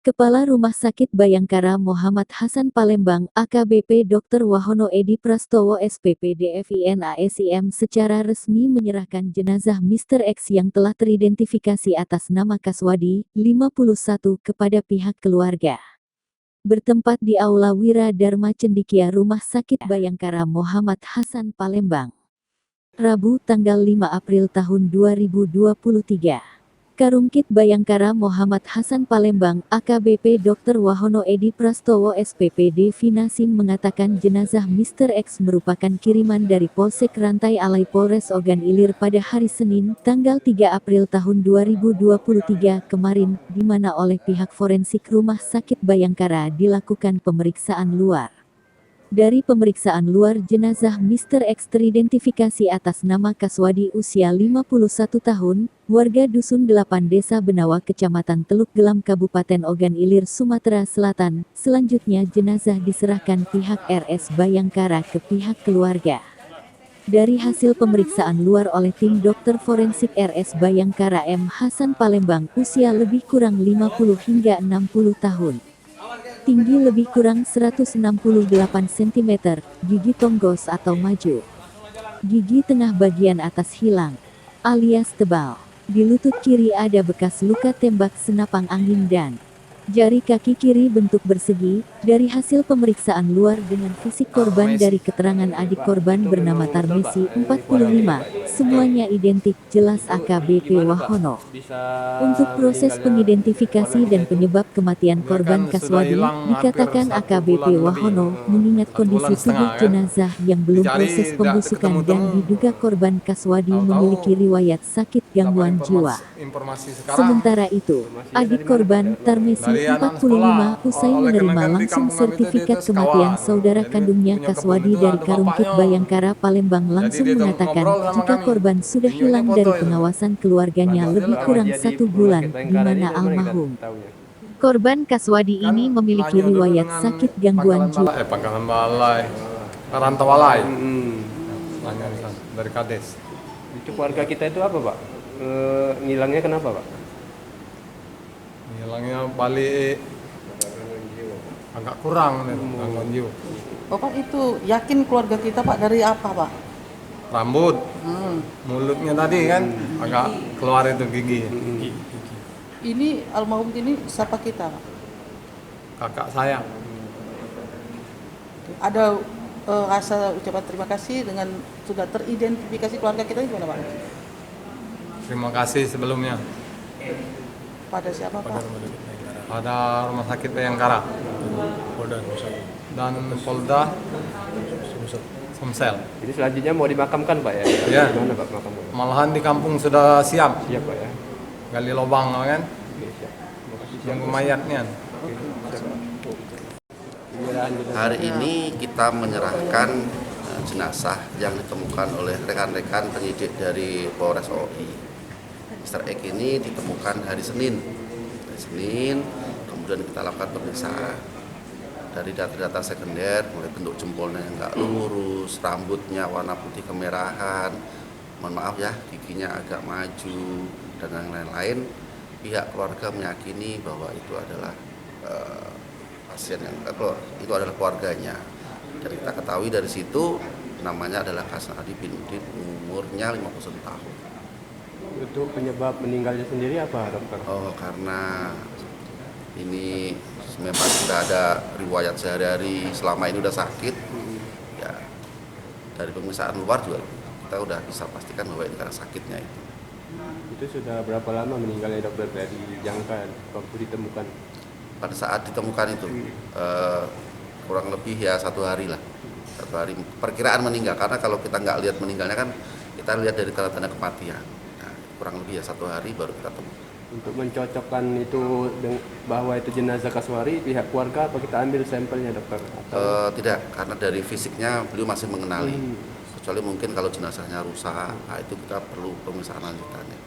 Kepala Rumah Sakit Bayangkara Muhammad Hasan Palembang, AKBP Dr. Wahono Edi Prastowo SPP DFIN ASIM secara resmi menyerahkan jenazah Mr. X yang telah teridentifikasi atas nama Kaswadi, 51, kepada pihak keluarga. Bertempat di Aula Wira Dharma Cendikia Rumah Sakit Bayangkara Muhammad Hasan Palembang. Rabu tanggal 5 April tahun 2023. Karungkit Bayangkara Muhammad Hasan Palembang, AKBP Dr. Wahono Edi Prastowo SPPD Finasim mengatakan jenazah Mr. X merupakan kiriman dari Polsek Rantai Alai Polres Ogan Ilir pada hari Senin, tanggal 3 April tahun 2023 kemarin, di mana oleh pihak forensik Rumah Sakit Bayangkara dilakukan pemeriksaan luar. Dari pemeriksaan luar jenazah Mr. X teridentifikasi atas nama Kaswadi usia 51 tahun, warga Dusun 8 Desa Benawa Kecamatan Teluk Gelam Kabupaten Ogan Ilir Sumatera Selatan. Selanjutnya jenazah diserahkan pihak RS Bayangkara ke pihak keluarga. Dari hasil pemeriksaan luar oleh tim dokter forensik RS Bayangkara M. Hasan Palembang, usia lebih kurang 50 hingga 60 tahun. Tinggi lebih kurang 168 cm, gigi tonggos atau maju. Gigi tengah bagian atas hilang, alias tebal. Di lutut kiri ada bekas luka tembak senapang angin dan jari kaki kiri bentuk bersegi. Dari hasil pemeriksaan luar dengan fisik korban dari keterangan adik korban bernama Tarmisi, 45, semuanya identik, jelas AKBP Wahono. Untuk proses pengidentifikasi dan penyebab kematian korban Kaswadi, dikatakan AKBP Wahono, mengingat kondisi tubuh jenazah yang belum proses pembusukan dan diduga korban Kaswadi memiliki riwayat sakit gangguan jiwa. Sementara itu, adik korban, Tarmisi, 45, usai menerima langsung sertifikat kematian saudara kandungnya Kaswadi dari Karungkit Bayangkara Palembang langsung mengatakan, jika korban sudah hilang dari pengawasan keluarganya lebih kurang 1 bulan, di mana almarhum korban Kaswadi ini memiliki riwayat sakit gangguan jiwa. Pangkalan Balai, Rantau Walai, dari Kades. Itu keluarga kita itu apa, Pak? Ngilangnya kenapa, Pak? Ngilangnya balik agak kurang nih, gangguan jiwa. Bapak itu yakin keluarga kita, Pak, dari apa, Pak? Rambut, mulutnya tadi kan agak keluar itu gigi. Ini almarhum ini siapa kita, Pak? Kakak saya. Ada rasa ucapan terima kasih dengan sudah teridentifikasi keluarga kita gimana, Pak? Terima kasih sebelumnya Pada siapa, Pak? pada Rumah Sakit Bayangkara dan Polda Sumsel. Jadi selanjutnya mau dimakamkan, Pak ya? Ya. Di mana, Pak, makamnya? Malahan di kampung sudah siap, Siap, Pak ya? gali lubang kan, Oke, siap. Terima kasih. tunggu mayatnya. Oke, siap, Pak. Hari ini kita menyerahkan jenazah yang ditemukan oleh rekan-rekan penyidik dari Polres OI. Mr. X ini ditemukan hari Senin, kemudian kita lakukan pemeriksaan. Dari data-data sekunder, mulai bentuk jempolnya yang nggak lurus, rambutnya warna putih kemerahan, mohon maaf ya, giginya agak maju, dan yang lain-lain. Pihak keluarga meyakini bahwa itu adalah pasien yang itu adalah keluarganya. Dan kita ketahui dari situ namanya adalah Kaswadi bin Udin, umurnya 51 tahun. Untuk penyebab meninggalnya sendiri apa, dokter? Oh, karena ini memang sudah ada riwayat sehari-hari selama ini udah sakit. Ya, dari pemeriksaan luar juga kita udah bisa pastikan bahwa ini karena sakitnya itu. Itu sudah berapa lama meninggalnya, dokter, dari jangka waktu ditemukan? Pada saat ditemukan itu kurang lebih ya 1 hari lah, 1 hari perkiraan meninggal, karena kalau kita nggak lihat meninggalnya kan kita lihat dari tanda-tanda kematian. Nah, kurang lebih ya 1 hari baru kita temukan. Untuk mencocokkan itu bahwa itu jenazah Kaswari, pihak keluarga apa kita ambil sampelnya, dokter? Tidak, karena dari fisiknya beliau masih mengenali. Kecuali mungkin kalau jenazahnya rusak, nah itu kita perlu pemeriksaan lanjutannya.